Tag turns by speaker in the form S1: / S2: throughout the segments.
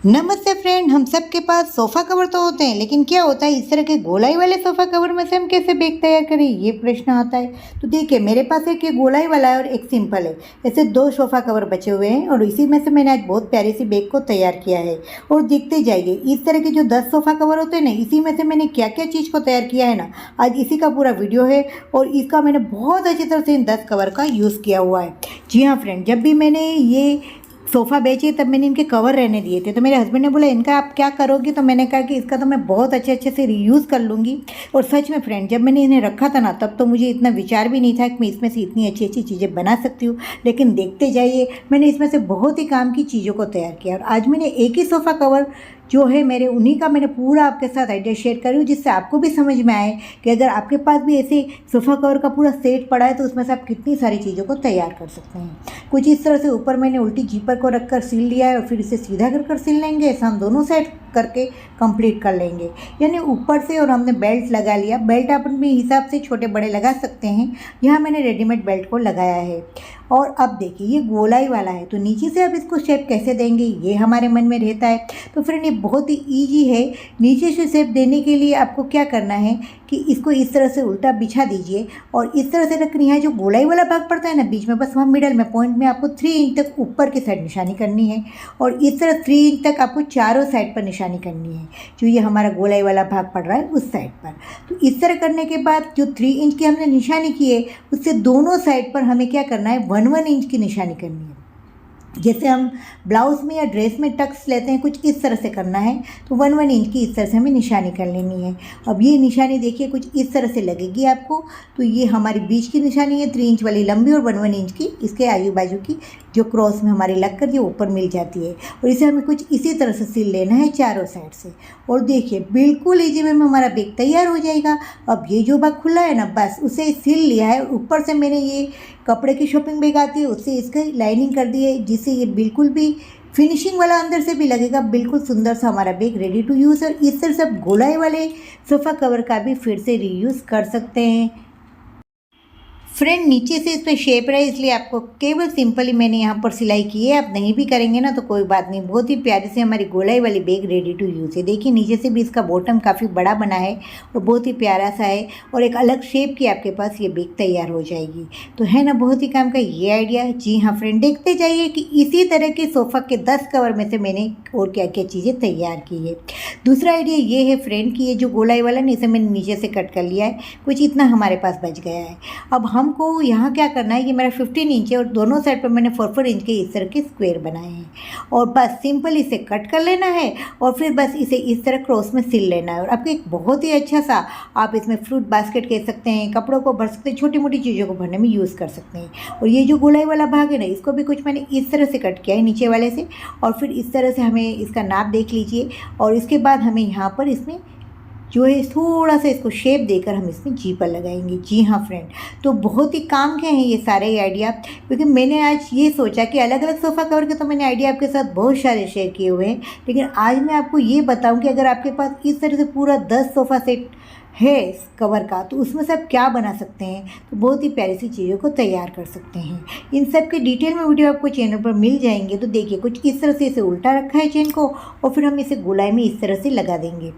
S1: नमस्ते फ्रेंड। हम सब के पास सोफ़ा कवर तो होते हैं, लेकिन क्या होता है इस तरह के गोलाई वाले सोफ़ा कवर में से हम कैसे बैग तैयार करें, ये प्रश्न आता है। तो देखिए, मेरे पास एक ये गोलाई वाला है और एक सिंपल है। ऐसे दो सोफ़ा कवर बचे हुए हैं और इसी में से मैंने आज बहुत प्यारी सी बैग को तैयार किया है। और देखते जाइए, इस तरह के जो 10 सोफ़ा कवर होते हैं ना, इसी में से मैंने क्या क्या चीज़ को तैयार किया है ना, आज इसी का पूरा वीडियो है। और इसका मैंने बहुत अच्छी तरह से इन 10 कवर का यूज़ किया हुआ है। जी हाँ फ्रेंड, जब भी मैंने ये सोफ़ा बेचे तब मैंने इनके कवर रहने दिए थे, तो मेरे हस्बैंड ने बोला इनका आप क्या करोगी, तो मैंने कहा कि इसका तो मैं बहुत अच्छे से रीयूज़ कर लूँगी। और सच में फ्रेंड, जब मैंने इन्हें रखा था ना, तब तो मुझे इतना विचार भी नहीं था कि मैं इसमें से इतनी अच्छी अच्छी चीज़ें बना सकती हूँ। लेकिन देखते जाइए, मैंने इसमें से बहुत ही काम की चीज़ों को तैयार किया। और आज मैंने एक ही सोफ़ा कवर जो है मेरे, उन्हीं का मैंने पूरा आपके साथ आइडिया शेयर कर रही हूँ, जिससे आपको भी समझ में आए कि अगर आपके पास भी ऐसे सोफ़ा कवर का पूरा सेट पड़ा है तो उसमें से आप कितनी सारी चीज़ों को तैयार कर सकते हैं। कुछ इस तरह से ऊपर मैंने उल्टी जीपर को रखकर सिल लिया है और फिर इसे सीधा कर सिल लेंगे। ऐसा हम दोनों साइड करके कंप्लीट कर लेंगे, यानी ऊपर से। और हमने बेल्ट लगा लिया। बेल्ट आप अपने हिसाब से छोटे बड़े लगा सकते हैं। यहाँ मैंने रेडीमेड बेल्ट को लगाया है। और अब देखिए, ये गोलाई वाला है, तो नीचे से अब इसको शेप कैसे देंगे, ये हमारे मन में रहता है। तो फ्रेंड, ये बहुत ही ईजी है। नीचे से शेप देने के लिए आपको क्या करना है कि इसको इस तरह से उल्टा बिछा दीजिए और इस तरह से रखनी है। जो गोलाई वाला भाग पड़ता है ना बीच में, बस वहाँ मिडल में पॉइंट में आपको 3 इंच तक ऊपर की साइड निशानी करनी है। और इस तरह 3 इंच तक आपको चारों साइड पर निशानी करनी है, जो ये हमारा गोलाई वाला भाग पड़ रहा है उस साइड पर। तो इस तरह करने के बाद जो 3 इंच की हमने निशानी की है, उससे दोनों साइड पर हमें क्या करना है, 1-1 इंच की निशानी करनी है। जैसे हम ब्लाउज़ में या ड्रेस में टक्स लेते हैं, कुछ इस तरह से करना है। तो 1-1 इंच की इस तरह से हमें निशानी कर लेनी है। अब ये निशानी देखिए कुछ इस तरह से लगेगी आपको। तो ये हमारी बीच की निशानी है, 3 इंच वाली लंबी, और 1-1 इंच की इसके आजू बाजू की जो क्रॉस में हमारी लगकर ये ऊपर मिल जाती है। और इसे हमें कुछ इसी तरह से सिल लेना है चारों साइड से। और देखिए, बिल्कुल ईजी वे में हमारा बैग तैयार हो जाएगा। अब ये जो भाग खुला है ना, बस उसे सिल लिया है। ऊपर से मैंने ये कपड़े की शॉपिंग बैग आती है, उससे इसकी लाइनिंग कर दी है, जिससे ये बिल्कुल भी फिनिशिंग वाला अंदर से भी लगेगा। बिल्कुल सुंदर सा हमारा बैग रेडी टू यूज़। और इस तरह से आप गोलाई वाले सोफ़ा कवर का भी फिर से रीयूज़ कर सकते हैं। फ्रेंड, नीचे से इस पर शेप रहे, इसलिए आपको केवल सिंपली मैंने यहाँ पर सिलाई की है। आप नहीं भी करेंगे ना तो कोई बात नहीं। बहुत ही प्यारी से हमारी गोलाई वाली बैग रेडी टू यूज़ है। देखिए, नीचे से भी इसका बॉटम काफ़ी बड़ा बना है और बहुत ही प्यारा सा है। और एक अलग शेप की आपके पास ये बैग तैयार हो जाएगी। तो है ना बहुत ही काम का ये आइडिया। जी हाँ फ्रेंड, देखते जाइए कि इसी तरह के सोफ़ा के 10 कवर में से मैंने और क्या क्या चीज़ें तैयार की है। दूसरा आइडिया ये है फ्रेंड कि ये जो गोलाई वाला ना, इसे मैंने नीचे से कट कर लिया है। कुछ इतना हमारे पास बच गया है। अब हमको यहाँ क्या करना है, ये मेरा 15 इंच है और दोनों साइड पर मैंने 4-4 इंच के इस तरह के स्क्वायर बनाए हैं। और बस सिंपल इसे कट कर लेना है और फिर बस इसे इस तरह क्रॉस में सिल लेना है। और आपको एक बहुत ही अच्छा सा, आप इसमें फ्रूट बास्केट कह सकते हैं, कपड़ों को भर सकते हैं, छोटी मोटी चीज़ों को भरने में यूज़ कर सकते हैं। और ये जो गोलाई वाला भाग है ना, इसको भी कुछ मैंने इस तरह से कट किया है नीचे वाले से। और फिर इस तरह से हमें इसका नाप देख लीजिए। और इसके बाद हमें यहाँ पर इसमें जो है थोड़ा सा इसको शेप देकर हम इसमें जीपर लगाएंगे। जी हाँ फ्रेंड, तो बहुत ही काम के हैं ये सारे आइडिया। क्योंकि मैंने आज ये सोचा कि अलग अलग सोफ़ा कवर के तो मैंने आइडिया आपके साथ बहुत सारे शेयर किए हुए हैं, लेकिन आज मैं आपको ये बताऊं कि अगर आपके पास इस तरह से पूरा 10 सोफ़ा सेट है इस कवर का, तो उसमें से आप क्या बना सकते हैं। तो बहुत ही प्यारी सी चीज़ों को तैयार कर सकते हैं। इन सब के डिटेल में वीडियो आपको चैनल पर मिल जाएंगे। तो देखिए, कुछ इस तरह से इसे उल्टा रखा है चेन को, और फिर हम इसे गोलाई में इस तरह से लगा देंगे।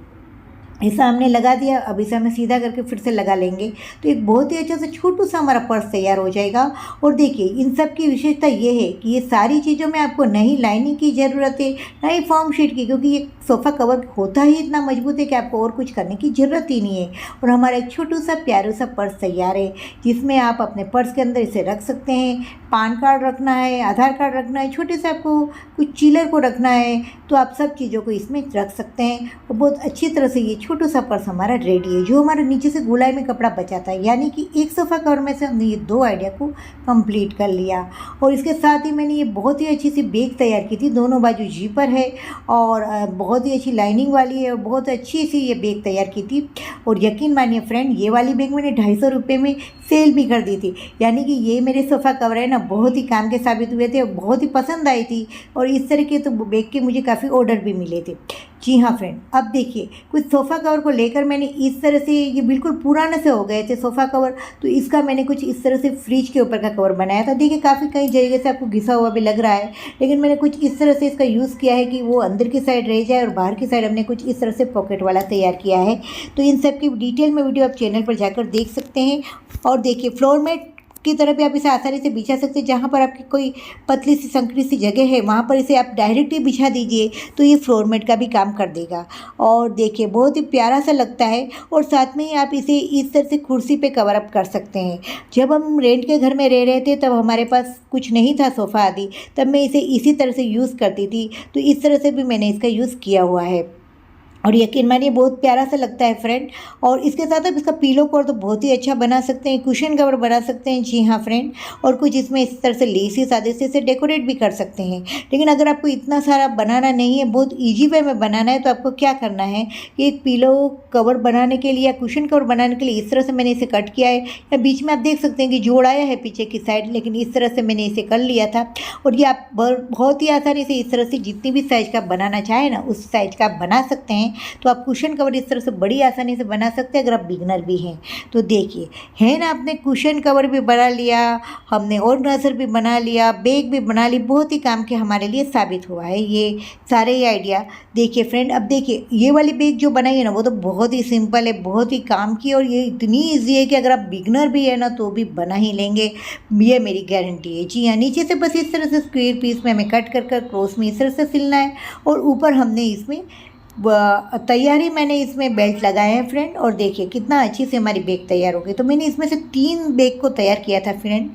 S1: ऐसा हमने लगा दिया। अब इसे हमें सीधा करके फिर से लगा लेंगे, तो एक बहुत ही अच्छा सा छोटू सा हमारा पर्स तैयार हो जाएगा। और देखिए, इन सब की विशेषता ये है कि ये सारी चीज़ों में आपको नहीं लाइनिंग की ज़रूरत है, ना ही फॉर्म शीट की, क्योंकि ये सोफ़ा कवर होता ही इतना मजबूत है कि आपको और कुछ करने की ज़रूरत ही नहीं है। और हमारा एक छोटू सा प्यारा सा पर्स तैयार है, जिसमें आप अपने पर्स के अंदर इसे रख सकते हैं। पान कार्ड रखना है, आधार कार्ड रखना है, छोटे से आपको कुछ चिल्लर को रखना है, तो आप सब चीज़ों को इसमें रख सकते हैं। और बहुत अच्छी तरह से ये छोटू सा पर्स हमारा रेडी है, जो हमारे नीचे से गोलाई में कपड़ा बचाता है। यानी कि एक सोफ़ा कवर में से हमने ये 2 आइडिया को कंप्लीट कर लिया। और इसके साथ ही मैंने ये बहुत ही अच्छी सी बैग तैयार की थी। दोनों बाजू जीपर है और बहुत ही अच्छी लाइनिंग वाली है, और बहुत अच्छी सी ये बैग तैयार की थी। और यकीन मानिए फ्रेंड, ये वाली बैग मैंने 250 रुपये में सेल भी कर दी थी। यानी कि ये मेरे सोफ़ा कवर है ना, बहुत ही काम के साबित हुए थे और बहुत ही पसंद आई थी। और इस तरह के तो बैग के मुझे काफ़ी ऑर्डर भी मिले थे। जी हाँ फ्रेंड, अब देखिए कुछ सोफ़ा कवर को लेकर मैंने इस तरह से, ये बिल्कुल पुराने से हो गए थे सोफ़ा कवर, तो इसका मैंने कुछ इस तरह से फ्रिज के ऊपर का कवर बनाया था। देखिए काफ़ी कई जगह से आपको घिसा हुआ भी लग रहा है, लेकिन मैंने कुछ इस तरह से इसका यूज़ किया है कि वो अंदर की साइड रह जाए और बाहर की साइड हमने कुछ इस तरह से पॉकेट वाला तैयार किया है। तो इन सब की डिटेल में वीडियो आप चैनल पर जाकर देख सकते हैं। और देखिए फ्लोर मैट की तरह भी आप इसे आसानी से बिछा सकते हैं। जहाँ पर आपकी कोई पतली सी संकरी सी जगह है वहाँ पर इसे आप डायरेक्ट ही बिछा दीजिए, तो ये फ्लोर मैट का भी काम कर देगा। और देखिए बहुत ही प्यारा सा लगता है, और साथ में ही आप इसे इस तरह से कुर्सी पे कवर अप कर सकते हैं। जब हम रेंट के घर में रह रहे थे तब हमारे पास कुछ नहीं था सोफ़ा आदि, तब मैं इसे इसी तरह से यूज़ करती थी, तो इस तरह से भी मैंने इसका यूज़ किया हुआ है। और यकीन मानिए बहुत प्यारा सा लगता है फ्रेंड। और इसके साथ आप इसका पीलो कवर तो बहुत ही अच्छा बना सकते हैं, कुशन कवर बना सकते हैं। जी हाँ फ्रेंड, और कुछ इसमें इस तरह से लेसिस आदि से इसे डेकोरेट भी कर सकते हैं। लेकिन अगर आपको इतना सारा बनाना नहीं है, बहुत ईजी वे में बनाना है, तो आपको क्या करना है कि एक पीलो कवर बनाने के लिए या कुशन कवर बनाने के लिए इस तरह से मैंने इसे कट किया है। या बीच में आप देख सकते हैं कि जोड़ आया है पीछे की साइड, लेकिन इस तरह से मैंने इसे कर लिया था। और ये आप बहुत ही आसानी से इस तरह से जितनी भी साइज़ का बनाना चाहें ना, उस साइज़ का आप बना सकते हैं। तो आप कुशन कवर इस तरह से बड़ी आसानी से बना सकते हैं अगर आप बिगनर भी हैं तो। देखिए है ना, आपने कुशन कवर भी बना लिया, हमने ऑर्गेनाइजर भी बना लिया, बैग भी बना ली, बहुत ही काम के हमारे लिए साबित हुआ है ये सारे ही आइडिया। देखिए फ्रेंड, अब देखिए ये वाली बैग जो बनाई है ना, वो तो बहुत ही सिंपल है, बहुत ही काम की, और ये इतनी ईजी है कि अगर आप बिगनर भी है ना तो भी बना ही लेंगे, ये मेरी गारंटी है। जी हाँ, नीचे से बस इस तरह से स्क्वायर पीस में हमें कट कर क्रॉस में इस तरह से सिलना है, और ऊपर हमने इसमें तैयारी मैंने इसमें बेल्ट लगाए हैं फ्रेंड। और देखिए कितना अच्छी से हमारी बैग तैयार हो गई। तो मैंने इसमें से 3 बैग को तैयार किया था फ्रेंड,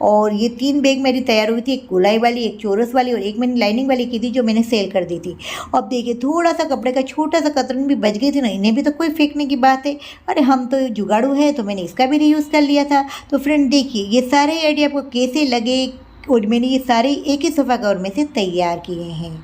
S1: और ये 3 बैग मेरी तैयार हुई थी, एक गोलाई वाली, एक चौरस वाली, और एक मैंने लाइनिंग वाली की थी जो मैंने सेल कर दी थी। अब देखिए थोड़ा सा कपड़े का छोटा सा कतरन भी बच गई थी ना, इन्हें भी तो कोई फेंकने की बात है, अरे हम तो जुगाड़ू है, तो मैंने इसका भी रीयूज़ कर लिया था। तो फ्रेंड देखिए ये सारे आइडिया आपको कैसे लगे, और मैंने ये सारे एक ही सोफ़ा कवर में से तैयार किए हैं।